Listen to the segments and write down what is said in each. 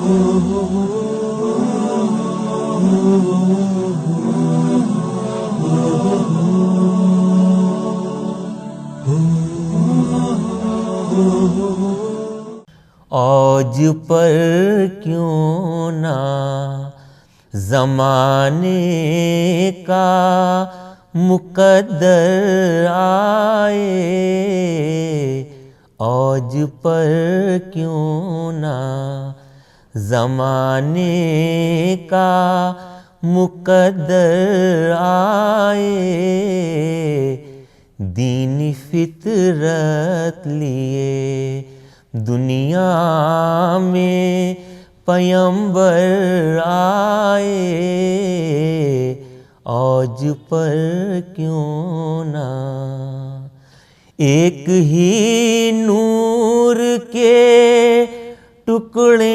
औज पर क्यों ना ज़माने का मुक़द्दर आए, औज पर क्यों ना ज़माने का मुक़द्दर आए। दीन फितरत लिए दुनिया में पैगंबर आए, औज पर क्यों ना। एक ही नूर के टुकड़े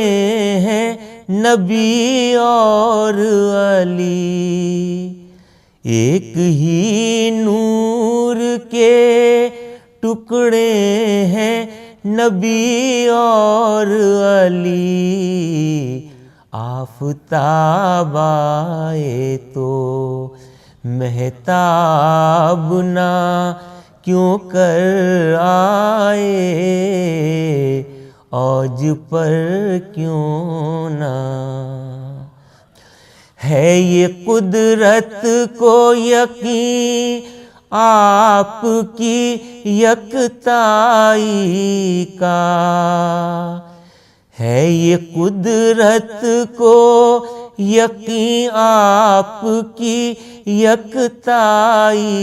हैं नबी और अली, एक ही नूर के टुकड़े हैं नबी और अली। आफ़ताब आए तो महताब ना क्यों कर आए, औज पर क्यों ना। है ये कुदरत को यकीन आपकी यकताई का, है ये कुदरत को यकीन आपकी यकताई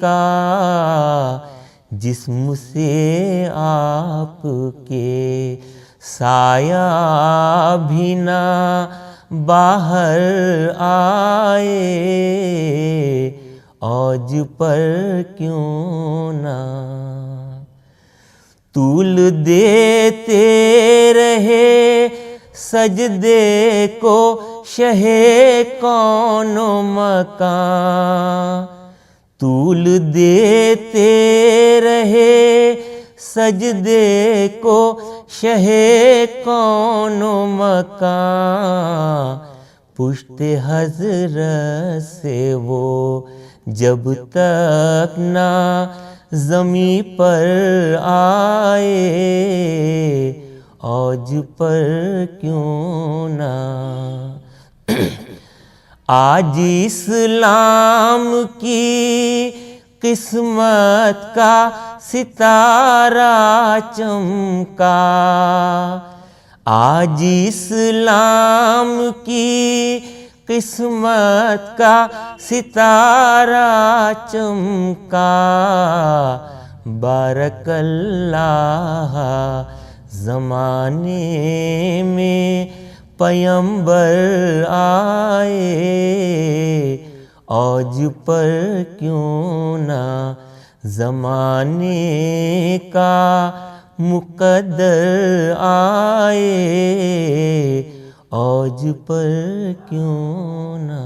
का। जिस्म से आपके साया भी ना बाहर आए, औज पर क्यों ना। तूल देते रहे सजदे को शहे कौनो मकान, तूल देते रहे सजदे को शहे कौनो मकान। पुश्ते हज़रत से वो जब तक ना ज़मीं पर आए, औज पर क्यों ना। आज इस्लाम की किस्मत का सितारा चमका, आज इस्लाम की किस्मत का सितारा चमका। बारकल्लाह ज़माने में पैगंबर आए, औज पर क्यों ना ज़माने का मुक़द्दर आए, औज पर क्यों ना।